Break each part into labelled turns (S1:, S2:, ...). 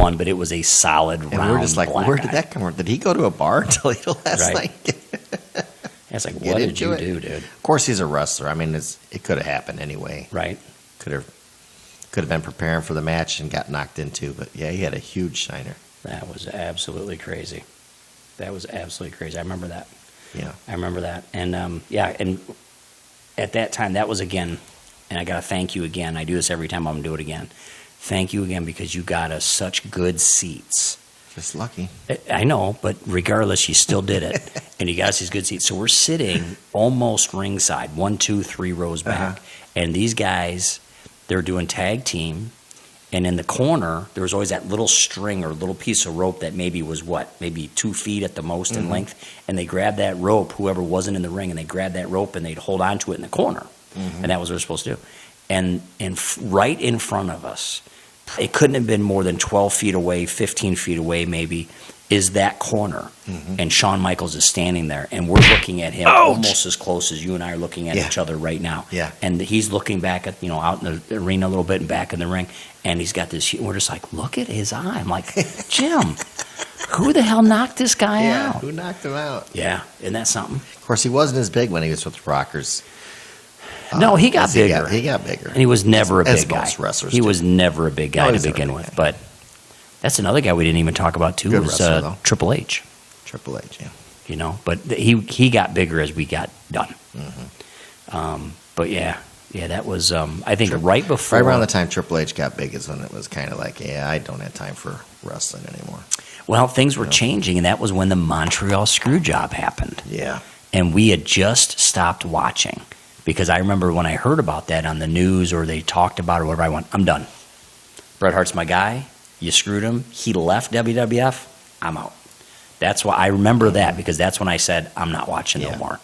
S1: one, but it was a solid round.
S2: And we're just like,
S1: black
S2: where did
S1: eye.
S2: that come from? Did he go to a bar in Toledo last night?
S1: It's like, what did you do, dude?
S2: Of course, he's a wrestler. I mean, it could have happened anyway.
S1: Right.
S2: Could have been preparing for the match and got knocked into. But yeah, he had a huge shiner.
S1: That was absolutely crazy. I remember that.
S2: Yeah.
S1: I remember that. And and at that time, that was again, and I got to thank you again. I do this every time I'm going to do it again. Thank you again because you got us such good seats.
S2: Just lucky.
S1: I know, but regardless, you still did it. And you got us these good seats. So we're sitting almost ringside, 1, 2, 3 rows back. And these guys, they're doing tag team. And in the corner, there was always that little string or little piece of rope that maybe was maybe 2 feet at the most in length. And they grabbed that rope, whoever wasn't in the ring, and they grabbed that rope and they'd hold on to it in the corner. And that was what they were supposed to do. And right in front of us, it couldn't have been more than 12 feet away, 15 feet away maybe, is that corner. And Shawn Michaels is standing there, and we're looking at him almost as close as you and I are looking at each other right now.
S2: Yeah.
S1: And he's looking back at, out in the arena a little bit and back in the ring, and he's got this, we're just like, look at his eye. I'm like, Jim, who the hell knocked this guy out?
S2: Who knocked him out?
S1: Yeah, isn't that something?
S2: Of course, he wasn't as big when he was with the Rockers.
S1: No, he got bigger.
S2: He got bigger.
S1: And he was never a big guy.
S2: Most wrestlers
S1: he
S2: do.
S1: was never a big guy to begin with. But that's another guy we didn't even talk about, too,
S2: Good
S1: was
S2: wrestler, though.
S1: Triple H.
S2: Triple H, yeah.
S1: But he got bigger as we got done. But yeah, that was, I think, right before.
S2: Right around the time Triple H got big is when it was kind of like, I don't have time for wrestling anymore.
S1: Well, things were changing, and that was when the Montreal Screwjob happened.
S2: Yeah.
S1: And we had just stopped watching. Because I remember when I heard about that on the news or they talked about it or whatever, I went, I'm done. Bret Hart's my guy. You screwed him. He left WWF. I'm out. That's why I remember that, because that's when I said, I'm not watching no more.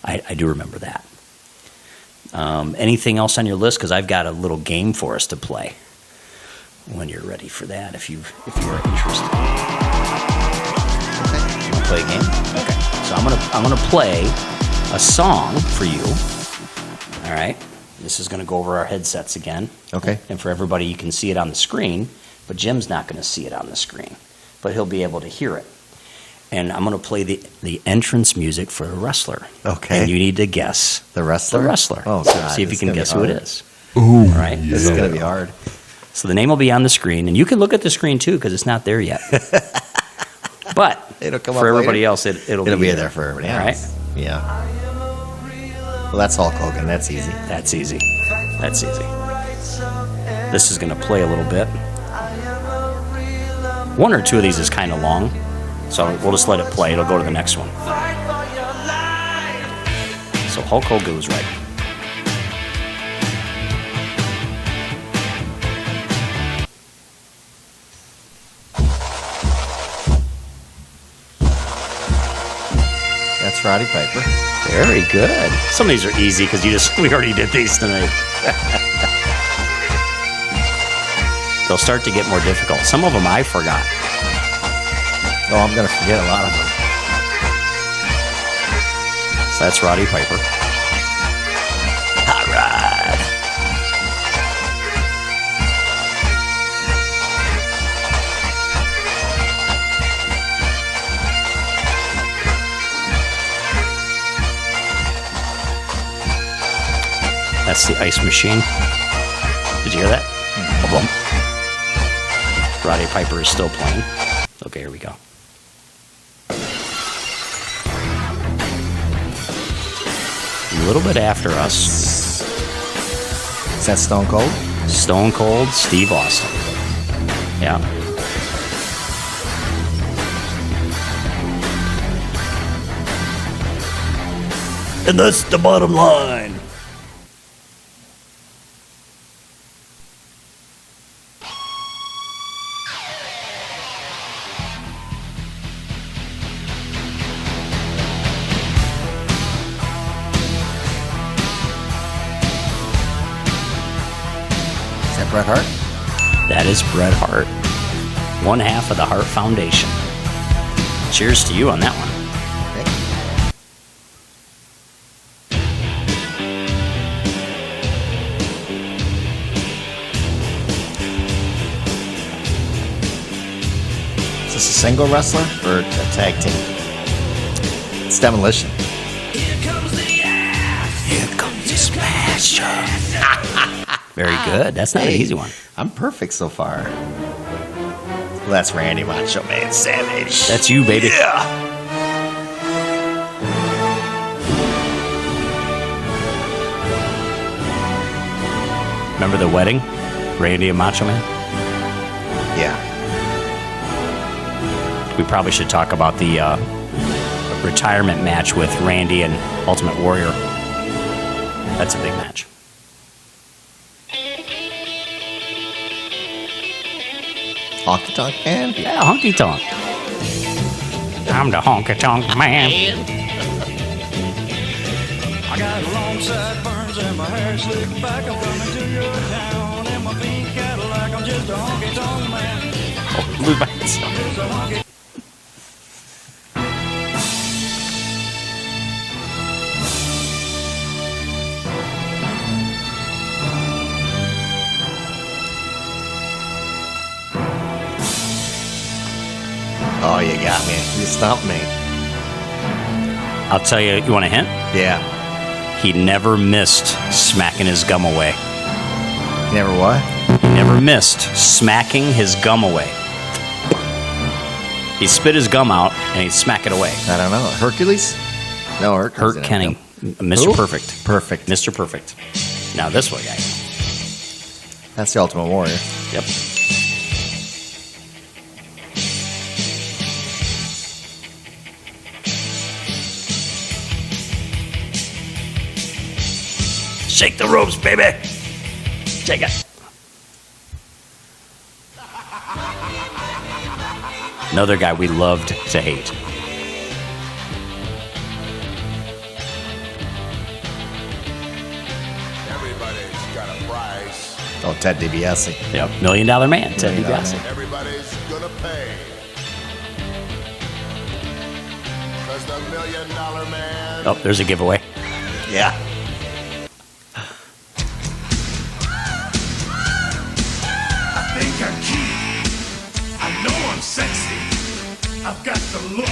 S1: I do remember that. Anything else on your list? Because I've got a little game for us to play when you're ready for that, if you're interested. Okay. You want to play a game? Okay. So I'm gonna play a song for you. All right. This is going to go over our headsets again.
S2: Okay.
S1: And for everybody, you can see it on the screen, but Jim's not going to see it on the screen, but he'll be able to hear it. And I'm going to play the entrance music for the wrestler.
S2: Okay.
S1: And you need to guess
S2: the wrestler.
S1: The wrestler.
S2: Oh, God.
S1: See if you can guess who it is.
S2: Ooh.
S1: All right.
S2: This is going to be hard.
S1: So the name will be on the screen, and you can look at the scrn too, because it's not there yet. But
S2: It'll come
S1: for
S2: up
S1: everybody
S2: later.
S1: else, it'll be there
S2: for everybody
S1: All
S2: else.
S1: right.
S2: Yeah. Well, that's Hulk Hogan. That's easy.
S1: That's easy. That's easy. This is going to play a little bit. One or two of these is kind of long, so we'll just let it play. It'll go to the next one. So Hulk Hogan was right.
S2: That's Roddy Piper.
S1: Very good. Some of these are easy because we already did these tonight. They'll start to get more difficult. Some of them I forgot.
S2: Oh, I'm going to forget a lot of them.
S1: So that's Roddy Piper. Hot Rod. That's the Ice Machine. Did you hear that? Roddy Piper is still playing. Okay, here we go. A little bit after us.
S2: Is that Stone Cold?
S1: Stone Cold Steve Austin. Yeah. And that's the bottom line.
S2: Bret Hart?
S1: That is Bret Hart. One half of the Hart Foundation. Cheers to you on that one.
S2: single wrestler or a tag team? It's Demolition.
S1: Here comes the smasher. Very good. That's not an easy one.
S2: I'm perfect so far. Well, that's Randy Macho Man Savage.
S1: That's you, baby.
S2: Yeah.
S1: Remember the wedding? Randy and Macho Man?
S2: Yeah.
S1: We probably should talk about the retirement match with Randy and Ultimate Warrior. That's a big match.
S2: Honky Tonk Man?
S1: Yeah, honky tonk. I'm the honky tonk man.
S3: I got long sideburns and my hair slicked back. I'm coming to your town in my pink Cadillac. I'm just a honky tonk man.
S1: Oh, move back.
S3: Just a honky.
S2: Oh, you got me. You stumped me.
S1: I'll tell you, you want a hint?
S2: Yeah.
S1: He never missed smacking his gum away.
S2: Never what?
S1: He never missed smacking his gum away. He spit his gum out and he'd smack it away.
S2: I don't know. Hercules? No, Hercules.
S1: Hurt
S2: didn't
S1: Kenny.
S2: have
S1: Mr.
S2: Who?
S1: Perfect.
S2: Perfect.
S1: Mr. Perfect. Now this one, guy.
S2: That's the Ultimate Warrior.
S1: Yep. Shake the ropes, baby. Shake it. Another guy we loved to hate.
S4: Everybody's got a price.
S2: Oh, Ted DiBiase.
S1: Yep. $1 Million Man, Ted
S2: $1 Million
S1: DiBiase.
S4: Everybody's gonna pay. 'Cause the $1 Million Man.
S1: Oh, there's a giveaway.
S2: Yeah.
S3: I think I'm cute. I know I'm sexy. I've got the looks.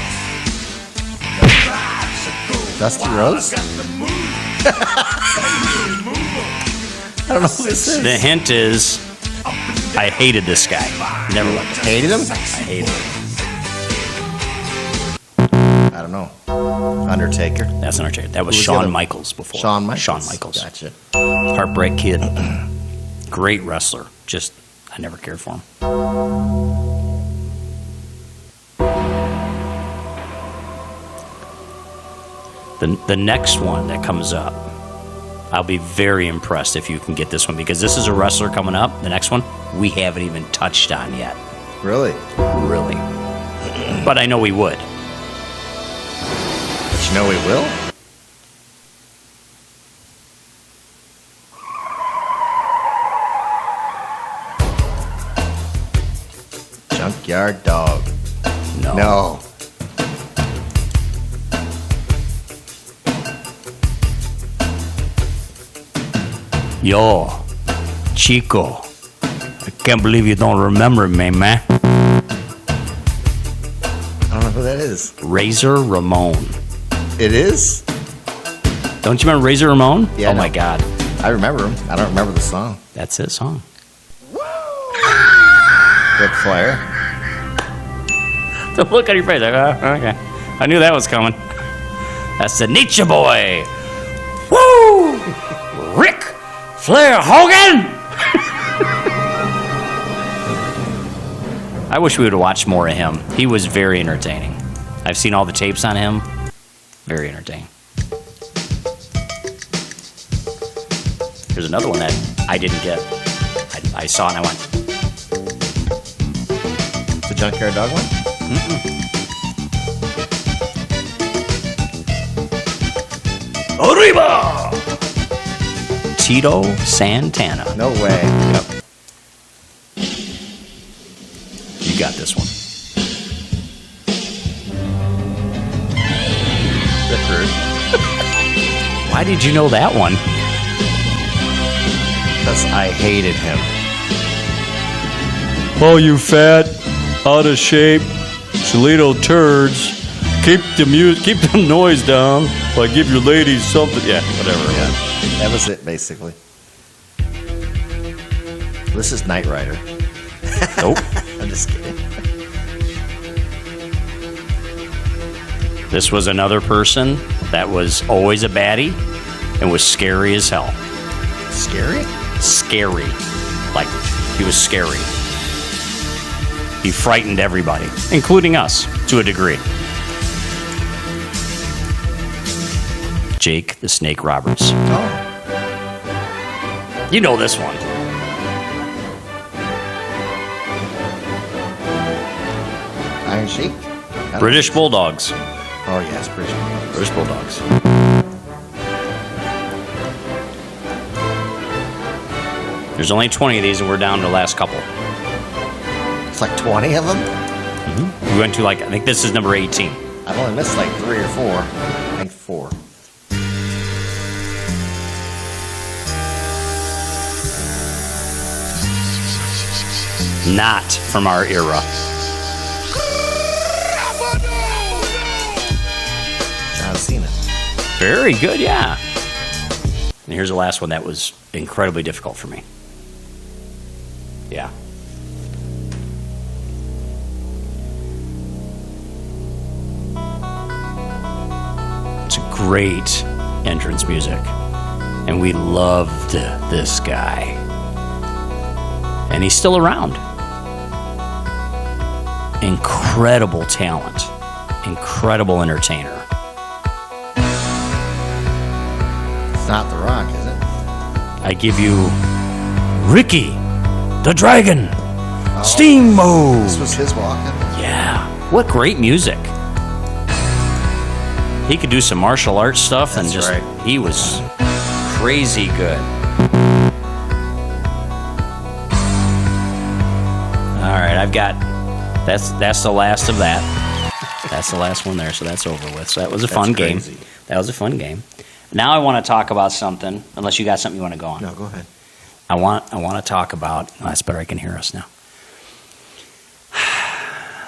S3: The vibes are cool.
S2: Dusty
S3: Wow,
S2: Rhodes?
S3: I've got the move.
S2: I don't know who this is.
S1: The hint is, I hated this guy. Never liked him.
S2: Hated him?
S1: I hated him.
S2: I don't know. Undertaker.
S1: That's an Undertaker. That was
S2: Who was the
S1: Shawn
S2: other-
S1: Michaels before.
S2: Shawn Michaels.
S1: Shawn Michaels.
S2: Gotcha.
S1: Heartbreak Kid. Great wrestler. Just, I never cared for him. The next one that comes up, I'll be very impressed if you can get this one, because this is a wrestler coming up. The next one, we haven't even touched on yet.
S2: Really?
S1: Really. But I know we would.
S2: But you know we will? Junkyard Dog.
S1: No.
S2: No.
S1: Yo, Chico. I can't believe you don't remember me, man.
S2: I don't know who that is.
S1: Razor Ramon.
S2: It is?
S1: Don't you remember Razor Ramon?
S2: Yeah, I
S1: Oh my
S2: know.
S1: God.
S2: I remember him. I don't remember the song.
S1: That's his song.
S2: Ric Flair.
S1: The look on your face, like, oh, okay. I knew that was coming. That's the Nietzsche boy. Woo! Rick Flair Hogan! I wish we would have watched more of him. He was very entertaining. I've seen all the tapes on him. Very entertaining. Here's another one that I didn't get. I saw it and I went,
S2: The Junkyard Dog one?
S1: Arriba! Tito Santana.
S2: No way.
S1: Yep. You got this one.
S2: Rick Rude.
S1: Why did you know that one?
S2: Because I hated him.
S1: Oh, you fat, out of shape, Toledo turds. Keep the noise down. Like give your ladies something. Yeah, whatever.
S2: Yeah, that was it basically. This is Knight Rider.
S1: Nope.
S2: I'm just kidding.
S1: This was another person that was always a baddie and was scary as hell.
S2: Scary?
S1: Scary. Like, he was scary. He frightened everybody, including us, to a degree. Jake the Snake Roberts.
S2: Oh.
S1: You know this one.
S2: Iron Sheik?
S1: British Bulldogs.
S2: Oh, yes, British.
S1: British Bulldogs. There's only 20 of these, and we're down to the last couple.
S2: It's like 20 of them?
S1: We went to I think this is number 18.
S2: I've only missed like 3 or 4. I think 4.
S1: Not from our era.
S2: John Cena.
S1: Very good, yeah. And here's the last one that was incredibly difficult for me. Yeah. It's a great entrance music. And we loved this guy. And he's still around. Incredible talent. Incredible entertainer.
S2: It's not The Rock, is it?
S1: I give you Ricky, the Dragon, Steamboat.
S2: This was his walk-in?
S1: Yeah, what great music. He could do some martial arts stuff, and
S2: That's
S1: just
S2: right.
S1: he was crazy good. All right, I've got that's the last of that. That's the last one there, so that's over with. So that was a fun game.
S2: crazy.
S1: That was a fun game. Now I want to talk about something. Unless you got something you want to go on.
S2: No, go ahead.
S1: I want to talk about. Oh, that's better. I can hear us now.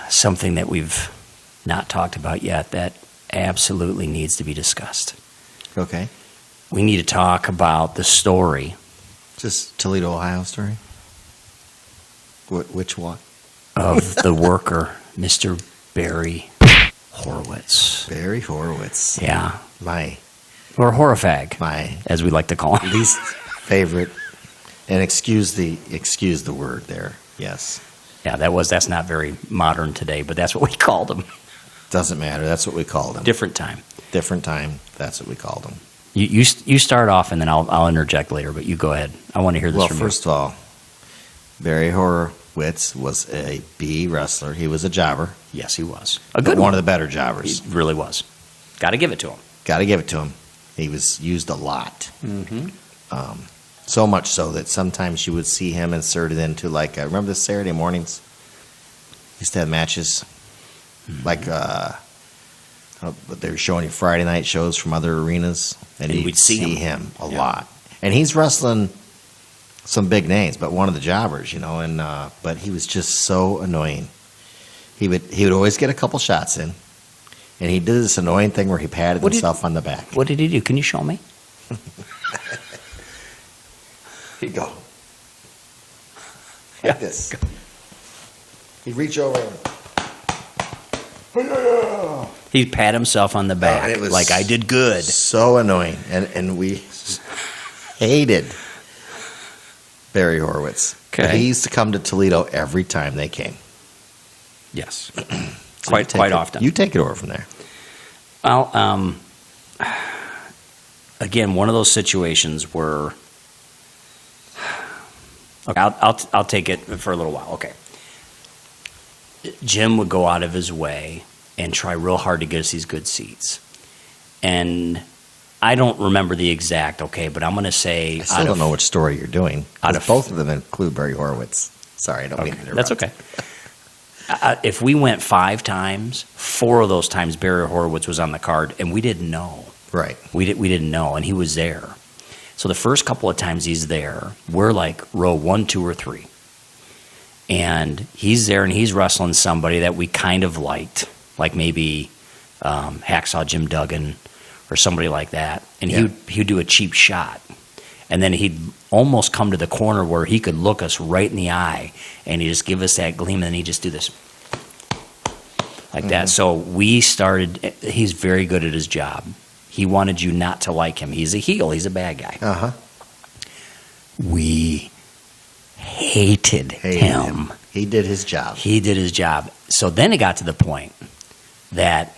S1: Something that we've not talked about yet that absolutely needs to be discussed.
S2: Okay.
S1: We need to talk about the story
S2: Just Toledo, Ohio story? Which one?
S1: of the worker, Mr. Barry Horowitz.
S2: Barry Horowitz.
S1: Yeah,
S2: My
S1: or Horafag,
S2: my
S1: as we like to call him.
S2: least favorite. And excuse the word there. Yes.
S1: Yeah, that's not very modern today, but that's what we called him.
S2: Doesn't matter. That's what we called him.
S1: Different time.
S2: Different time. That's what we called him.
S1: You start off, and then I'll interject later. But you go ahead. I want to hear this
S2: Well,
S1: from
S2: first of all, Barry Horowitz was a B wrestler. He was a jobber.
S1: you. Yes, he was a
S2: But
S1: good
S2: one
S1: one.
S2: of the better jobbers.
S1: He really was. Got to give it to him.
S2: Got to give it to him. He was used a lot. So much so that sometimes you would see him inserted into I remember the Saturday mornings. Used to have matches, but they were showing you Friday night shows from other arenas, and
S1: And
S2: you'd
S1: we'd see
S2: him a
S1: Yeah.
S2: lot. And he's wrestling some big names, but one of the jobbers, and but he was just so annoying. He would always get a couple shots in, and he did this annoying thing where he patted
S1: What did-
S2: himself on the back.
S1: What did he do? Can you show me?
S2: He'd go like this. He'd reach over.
S1: He'd pat himself on the back,
S2: and it was
S1: like I did good.
S2: So annoying, and we hated Barry Horowitz. But
S1: Okay.
S2: he used to come to Toledo every time they came.
S1: Yes,
S2: So
S1: quite
S2: you take it-
S1: often.
S2: You take it over from there.
S1: Well, again, one of those situations where. Okay, I'll take it for a little while. Okay. Jim would go out of his way and try real hard to get us these good seats. And I don't remember the exact, but I'm going to say.
S2: I still don't know which story you're doing.
S1: out of-
S2: Both of them include Barry Horowitz. Sorry, I don't mean to interrupt.
S1: That's okay. If we went 5 times, 4 of those times Barry Horowitz was on the card, and we didn't know.
S2: Right.
S1: We didn't know, and he was there. So the first couple of times he's there, we're like row 1, 2, or 3. And he's there and he's wrestling somebody that we kind of liked, like maybe Hacksaw Jim Duggan or somebody like that. And he'd do a cheap shot. And then he'd almost come to the corner where he could look us right in the eye and he'd just give us that gleam and then he'd just do this. Like that. So we started, he's very good at his job. He wanted you not to like him. He's a heel. He's a bad guy.
S2: Uh-huh.
S1: We hated him.
S2: He did his job.
S1: He did his job. So then it got to the point that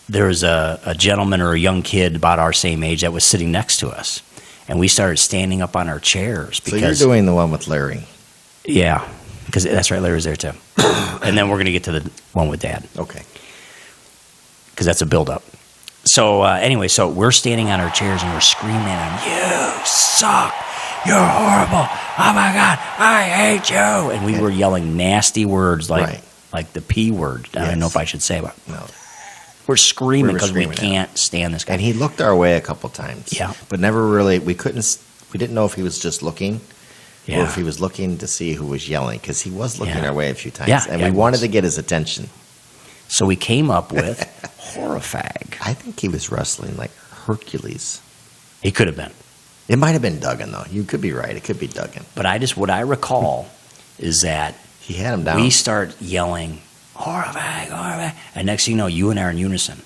S1: there was a gentleman or a young kid about our same age that was sitting next to us. And we started standing up on our chairs.
S2: So you're doing the one with Larry.
S1: Yeah. Because that's right, Larry was there too. And then we're going to get to the one with Dad.
S2: Okay.
S1: Because that's a build-up. So anyway, so we're standing on our chairs and we're screaming at him, "You suck! You're horrible! Oh my God, I hate you!" And we were yelling nasty words like the P word. I don't know if I should say, but
S2: no.
S1: We're screaming because we
S2: screaming
S1: can't stand this guy.
S2: And he looked our way a couple times.
S1: Yeah.
S2: But never really, we didn't know if he was just looking
S1: Yeah.
S2: or if he was looking to see who was yelling, because he was looking
S1: Yeah.
S2: our way a few times.
S1: Yeah,
S2: and
S1: yeah,
S2: we
S1: he
S2: wanted
S1: was.
S2: to get his attention.
S1: So we came up with Horrifag.
S2: I think he was wrestling like Hercules.
S1: He could have been.
S2: It might have been Duggan, though. You could be right. It could be Duggan.
S1: But what I recall is that
S2: He had him down.
S1: we start yelling, "Horrifag, Horrifag." And next thing you know, you and I are in unison.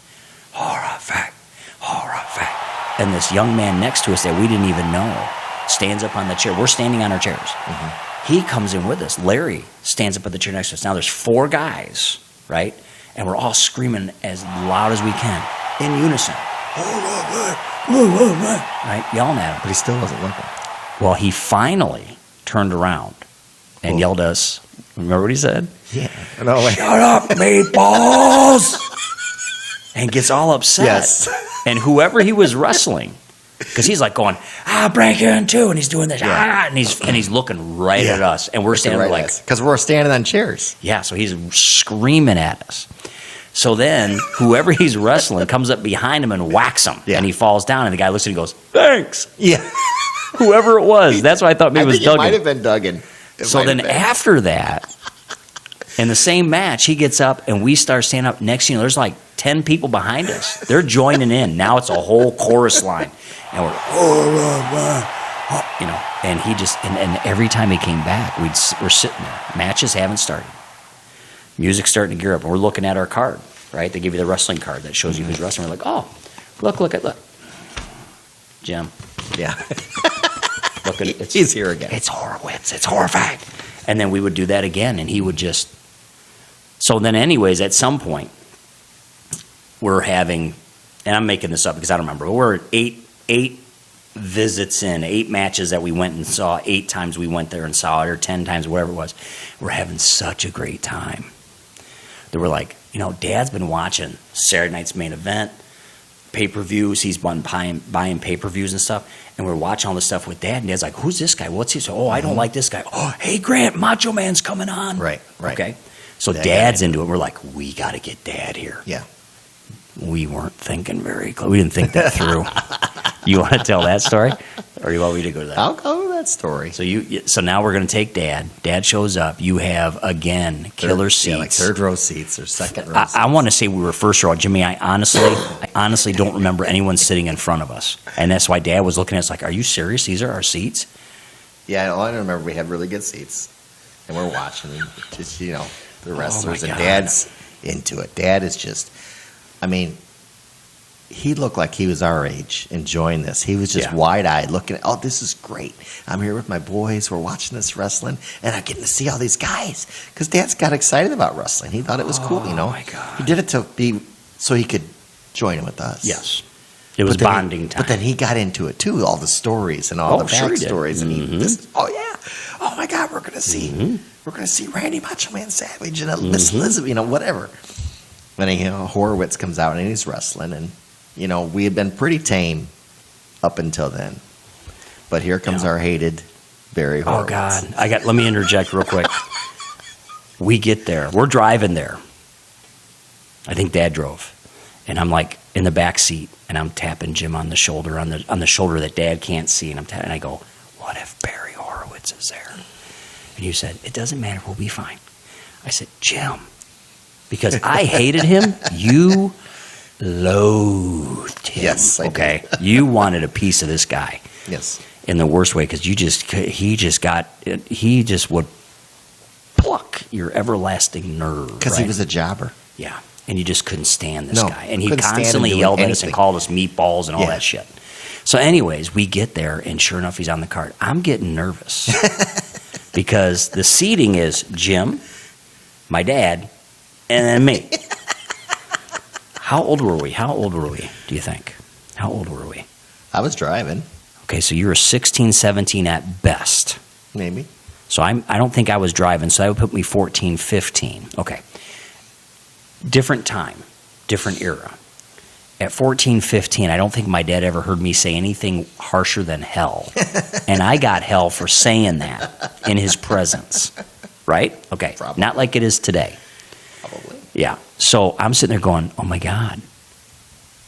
S1: Horrifag, Horrifag. And this young man next to us that we didn't even know stands up on the chair. We're standing on our chairs.
S2: Mm-hmm.
S1: He comes in with us. Larry stands up at the chair next to us. Now there's 4 guys, right? And we're all screaming as loud as we can in unison. Right? Yelling at him.
S2: But he still wasn't looking.
S1: Well, he finally turned around and yelled at us. Remember what he said?
S2: Yeah. No, wait.
S1: "Shut up, meatballs!" And gets all upset.
S2: Yes.
S1: And whoever he was wrestling, because he's like going, "I'll break you in two," and he's doing this, and he's looking right at us, and we're standing there like,
S2: because we're standing on chairs.
S1: yeah. So he's screaming at us. So then whoever he's wrestling comes up behind him and whacks him,
S2: Yeah.
S1: and he falls down, and the guy looks at him and goes, "Thanks."
S2: Yeah.
S1: Whoever it was, that's why I thought maybe it was
S2: think it might
S1: Duggan.
S2: have been Duggan. It
S1: So
S2: might
S1: then
S2: have been.
S1: after that, in the same match, he gets up and we start standing up. Next thing you know, there's like 10 people behind us. They're joining in. Now it's a whole chorus line. And we're, you know, and he just, and every time he came back, we're sitting there. Matches haven't started. Music's starting to gear up. And we're looking at our card, right? They give you the wrestling card that shows you who's wrestling. We're like, oh, look. Jim.
S2: Yeah.
S1: Look at it.
S2: He's here again.
S1: It's Horowitz. It's Horrifag. And then we would do that again, and he would just. So then, anyways, at some point, we're having, and I'm making this up because I don't remember. But we're 8 visits in, 8 matches that we went and saw. 8 times we went there and saw it, or 10 times, whatever it was. We're having such a great time. They were like, you know, Dad's been watching Saturday Night's Main Event, pay-per-views. He's been buying pay-per-views and stuff. And we're watching all this stuff with Dad. And Dad's like, "Who's this guy? What's he?" So, "Oh, I don't like this guy." "Oh, hey, Grant, Macho Man's coming on."
S2: Right.
S1: Okay. So
S2: Dad
S1: Dad's
S2: got
S1: into it. We're like, we got to get Dad here.
S2: Yeah.
S1: We weren't thinking very close. We didn't think that through. You want to tell that story? Or you want me to go to that?
S2: I'll go with that story.
S1: So now we're going to take Dad. Dad shows up. You have, again, killer seats.
S2: Yeah, like third row seats or second row seats.
S1: I want to say we were first row. Jimmy, I honestly don't remember anyone sitting in front of us. And that's why Dad was looking at us like, "Are you serious? These are our seats?"
S2: Yeah, all I remember, we had really good seats. And we're watching just, you know, the wrestlers.
S1: my
S2: And
S1: God.
S2: Dad's into it. Dad is just, I mean, he looked like he was our age enjoying this. He was just wide-eyed looking at, "Oh, this is great. I'm here with my boys. We're watching this wrestling. And I'm getting to see all these guys." Because Dad's got excited about wrestling. He thought it was cool, you know.
S1: Oh, my God.
S2: He did it so he could join in with us.
S1: Yes. It was
S2: But then
S1: bonding time.
S2: But then he got into it too, all the stories and all the
S1: sure he did.
S2: backstories. And oh my God, we're gonna see Randy Macho Man Savage and Miss Elizabeth, you know, whatever. Then Horowitz comes out and he's wrestling, and you know, we had been pretty tame up until then. But here comes our hated Barry Horowitz.
S1: Oh God! Let me interject real quick. We get there. We're driving there. I think Dad drove, and I'm like in the back seat, and I'm tapping Jim on the shoulder, on the shoulder that Dad can't see, and I go, "What if Barry Horowitz is there?" And you said, it doesn't matter, we'll be fine. I said, Jim, because I hated him, you loathed him.
S2: Yes, I
S1: okay? You wanted a piece of this guy.
S2: Yes.
S1: In the worst way, because he just would pluck your everlasting nerve.
S2: Because
S1: right?
S2: he was a jobber.
S1: Yeah, and you just couldn't stand this
S2: No,
S1: guy. And he
S2: couldn't stand him
S1: constantly
S2: doing
S1: yelled at us and
S2: anything.
S1: called us meatballs and all
S2: Yeah.
S1: that shit. So anyways, we get there, and sure enough, he's on the cart. I'm getting nervous because the seating is Jim, my dad, and then me. How old were we? Do you think? How old were we?
S2: I was driving,
S1: Okay, so you were 16, 17 at best.
S2: maybe.
S1: So I don't think I was driving, so that would put me 14, 15. Okay. Different time, different era. At 14, 15, I don't think my dad ever heard me say anything harsher than hell. And I got hell for saying that in his presence. Right? Okay.
S2: Probably.
S1: Not like it is today.
S2: Probably.
S1: Yeah. So I'm sitting there going, oh my God.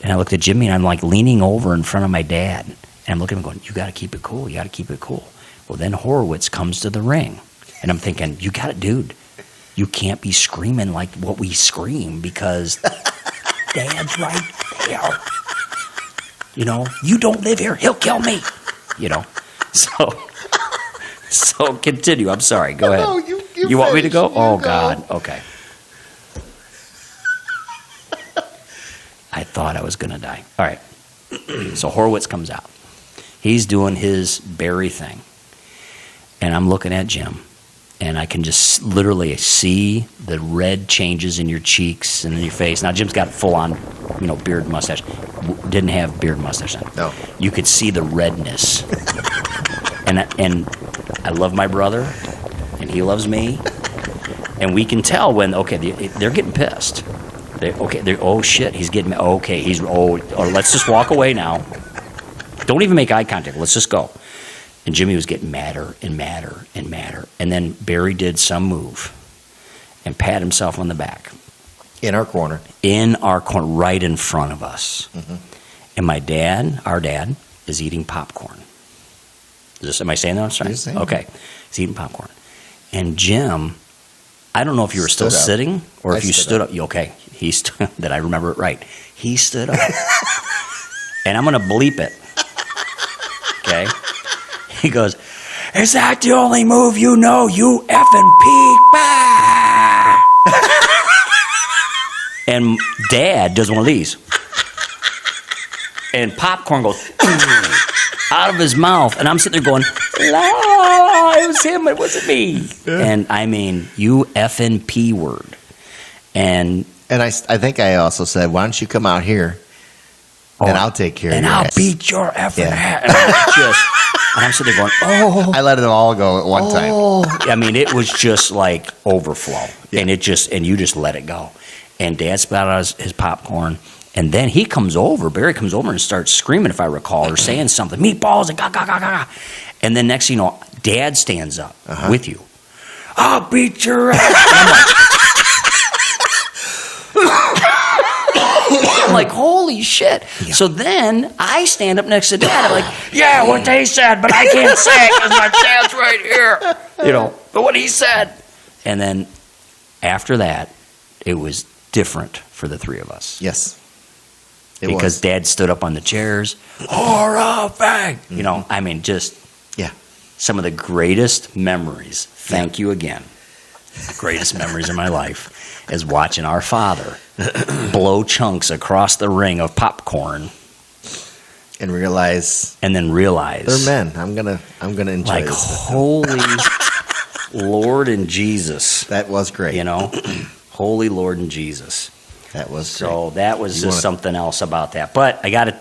S1: And I looked at Jimmy and I'm like leaning over in front of my dad. And I'm looking at him going, you got to keep it cool. You got to keep it cool. Well, then Horowitz comes to the ring. And I'm thinking, you got it, dude. You can't be screaming like what we scream because Dad's right there. You know, you don't live here. He'll kill me. You know, so continue. I'm sorry. Go ahead.
S2: No,
S1: you want me to go?
S2: finish. You
S1: Oh,
S2: go.
S1: God. Okay. I thought I was going to die. All right. So Horowitz comes out. He's doing his Barry thing. And I'm looking at Jim. And I can just literally see the red changes in your cheeks and in your face. Now, Jim's got full on, beard mustache. Didn't have beard mustache then.
S2: No.
S1: You could see the redness. and I love my brother, and he loves me. And we can tell when, they're getting pissed. Oh, shit, he's getting, okay, let's just walk away now. Don't even make eye contact. Let's just go. And Jimmy was getting madder and madder and madder. And then Barry did some move and pat himself on the back.
S2: In our corner.
S1: In our corner, right in front of us. Mm-hmm. And our dad, is eating popcorn. Am I saying that right?
S2: You're saying
S1: Okay. He's eating popcorn. And Jim, I don't know if you were still
S2: Stood up.
S1: sitting or if
S2: I
S1: you
S2: stood
S1: stood up. Okay. He stood, that I remember it right. He stood up. And I'm going to bleep it. Okay? He goes, is that the only move you know, you effing pig? Bah! And Dad does one of these. And popcorn goes out of his mouth. And I'm sitting there going, la, it was him, it wasn't me. Yeah. And I mean, you effing P word. And
S2: I think I also said, why don't you come out here and I'll take care of you.
S1: And I'll beat your effing ass. And I'm sitting there going, oh.
S2: I let it all go at one time.
S1: I mean, it was just like overflow. Yeah. And you just let it go. And Dad spat out his popcorn. And then Barry comes over and starts screaming, if I recall, or saying something, meatballs, and ga. And then next thing you know, Dad stands up with you. I'll beat your ass. I'm like, holy shit. Yeah. So then I stand up next to Dad. I'm like, yeah, what they said, but I can't say it because my dad's right here. But what he said. And then after that, it was different for the three of us.
S2: Yes.
S1: Because Dad stood up on the chairs. Horrifying. Mm-hmm. I mean, just some of the greatest memories. Thank you again. Greatest memories of my life is watching our father blow chunks across the ring of popcorn,
S2: and then
S1: realize
S2: they're men. I'm gonna enjoy
S1: like
S2: this.
S1: Holy Lord and Jesus.
S2: That was great.
S1: Holy Lord and Jesus.
S2: That was
S1: so. Great. That was just something else about that. But I got to.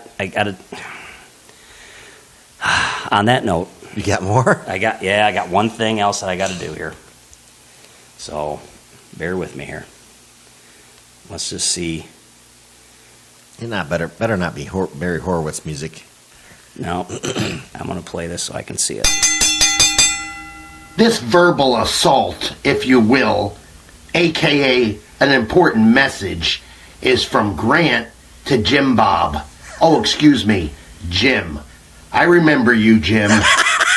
S1: On that note,
S2: you got more?
S1: I got one thing else that I got to do here. So, bear with me here. Let's just see.
S2: You're not better not be Barry Horowitz music.
S1: No, I'm going to play this so I can see it.
S5: This verbal assault, if you will, aka an important message, is from Grant to Jim Bob. Oh, excuse me, Jim. I remember you, Jim.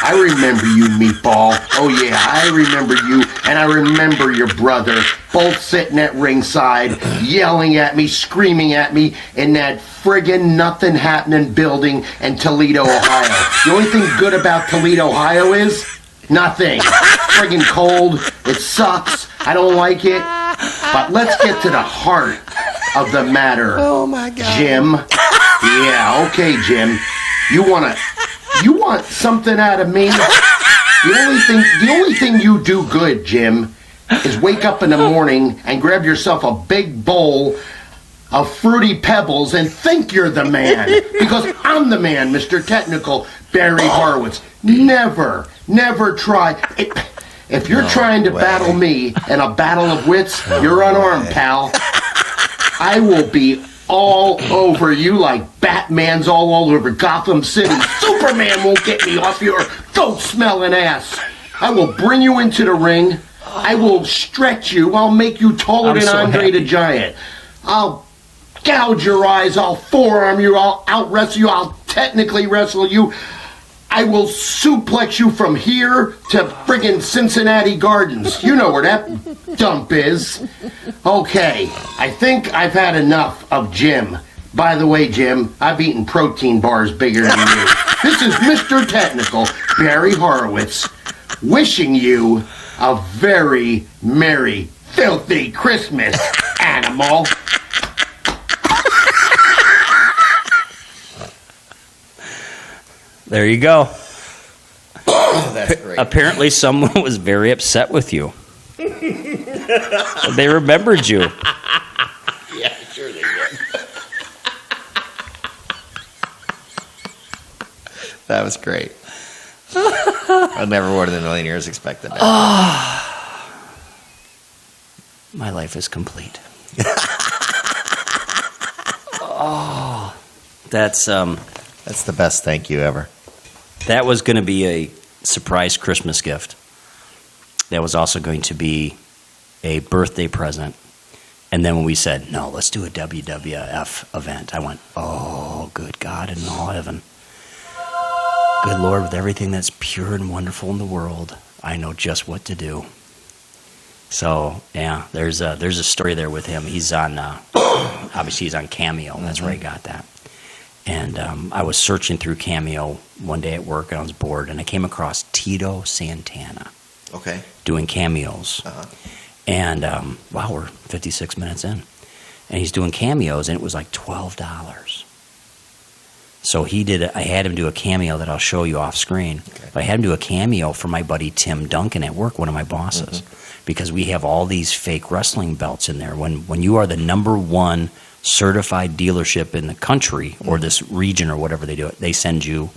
S5: I remember you, Meatball. Oh, yeah, I remember you, and I remember your brother, both sitting at ringside, yelling at me, screaming at me in that friggin' nothing happening building in Toledo, Ohio. The only thing good about Toledo, Ohio is nothing. Friggin' cold. It sucks. I don't like it. But let's get to the heart of the matter.
S2: Oh my God.
S5: Jim. Yeah, okay, Jim. You want something out of me? The only thing you do good, Jim, is wake up in the morning and grab yourself a big bowl of Fruity Pebbles and think you're the man. Because I'm the man, Mr. Technical, Barry Horowitz. Never try. If you're trying to battle me in a battle of wits, you're unarmed, pal. I will be all over you like Batman's all over Gotham City. Superman won't get me off your goat-smelling ass. I will bring you into the ring. I will stretch you. I'll make you taller than Andre the Giant. I'll gouge your eyes. I'll forearm you. I'll out-wrestle you. I'll technically wrestle you. I will suplex you from here to friggin' Cincinnati Gardens. You know where that dump is. Okay, I think I've had enough of Jim. By the way, Jim, I've eaten protein bars bigger than you. This is Mr. Technical, Barry Horowitz, wishing you a very merry, filthy Christmas, animal.
S1: There you go.
S2: That's great.
S1: Apparently, someone was very upset with you. They remembered you.
S2: Yeah, sure they did. That was great. I never would have in a million years expected that.
S1: My life is complete. That's
S2: That's the best thank you ever.
S1: that was going to be a surprise Christmas gift. That was also going to be a birthday present. And then when we said, no, let's do a WWF event, I went, oh, good God in all heaven. Good Lord, with everything that's pure and wonderful in the world, I know just what to do. So, yeah, there's a story there with him. He's on, obviously he's on Cameo. That's where I got that. And I was searching through Cameo one day at work, and I was bored, and I came across Tito Santana
S2: Okay.
S1: doing cameos.
S2: Uh-huh.
S1: And, wow, we're 56 minutes in. And he's doing cameos, and it was like $12. So I had him do a cameo that I'll show you off screen.
S2: Okay.
S1: But I had him do a cameo for my buddy Tim Duncan at work, one of my bosses, because we have all these fake wrestling belts in there. When you are the number one certified dealership in the country or this region or whatever they do it, they send you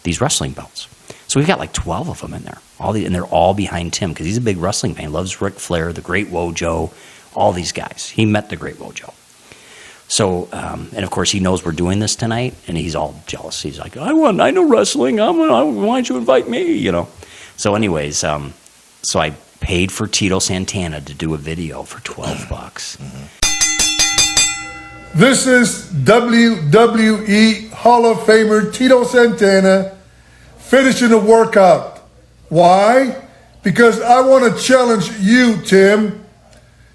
S1: these wrestling belts. So we've got like 12 of them in there, and they're all behind Tim because he's a big wrestling fan. He loves Ric Flair, the Great Wojo, all these guys. He met the Great Wojo. So, and of course, he knows we're doing this tonight, and he's all jealous. He's like, I know wrestling. Why don't you invite me? You know. So, anyways, so I paid for Tito Santana to do a video for $12.
S6: This is WWE Hall of Famer Tito Santana finishing a workout. Why? Because I want to challenge you, Tim.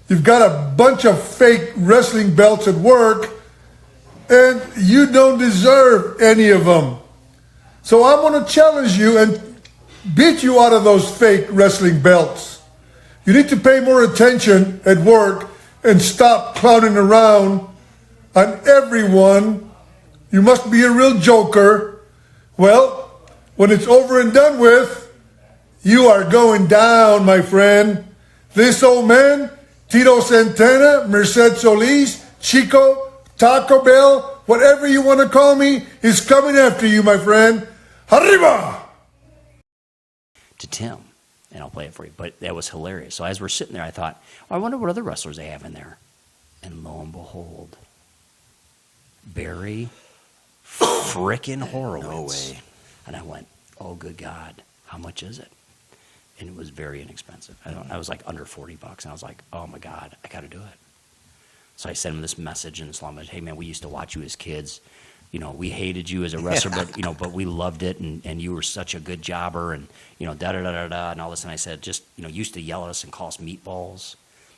S6: You've got a bunch of fake wrestling belts at work, and you don't deserve any of them. So I'm going to challenge you and beat you out of those fake wrestling belts. You need to pay more attention at work and stop clowning around on everyone. You must be a real joker. Well, when it's over and done with, you are going down, my friend. This old man, Tito Santana, Merced Solis, Chico, Taco Bell, whatever you want to call me, is coming after you, my friend. Arriba!
S1: To Tim, and I'll play it for you. But that was hilarious. So as we're sitting there, I thought, I wonder what other wrestlers they have in there. And lo and behold, Barry frickin' Horowitz.
S2: No way.
S1: And I went, oh, good God, how much is it? And it was very inexpensive. I was like under $40, and I was like, oh my God, I got to do it. So I sent him this message in this long message, hey man, we used to watch you as kids. we hated you as a wrestler, but we loved it, and you were such a good jobber, and da da da da da, and all this. And I said, just used to yell at us and call us meatballs.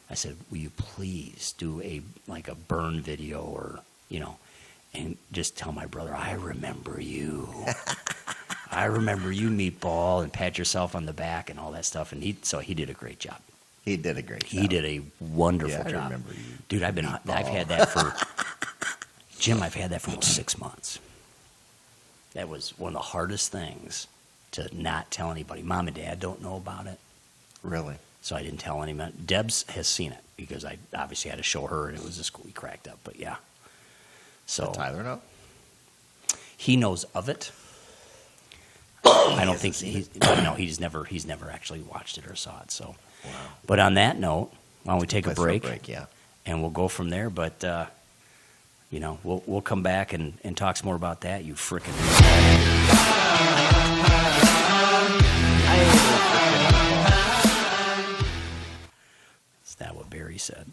S1: I said, will you please do a burn video or and just tell my brother, I remember you. I remember you, meatball, and pat yourself on the back and all that stuff. And he did a great job.
S2: He did a great job.
S1: He did a wonderful
S2: Yeah, I
S1: job.
S2: remember you,
S1: Dude, I've had that for Jim, I've had that for 6 months. That was one of the hardest things to not tell anybody. Mom and Dad don't know about it.
S2: Really?
S1: So I didn't tell anyone. Debs has seen it because I obviously had to show her, and it was just we cracked up. But yeah, so
S2: Does Tyler know?
S1: he knows of it. I don't think he's never actually watched it or saw it. So, But on that note, why don't we take a
S2: Let's have
S1: break?
S2: Yeah.
S1: And we'll go from there. But we'll come back and talk some more about that. You frickin'. Is that what Barry said?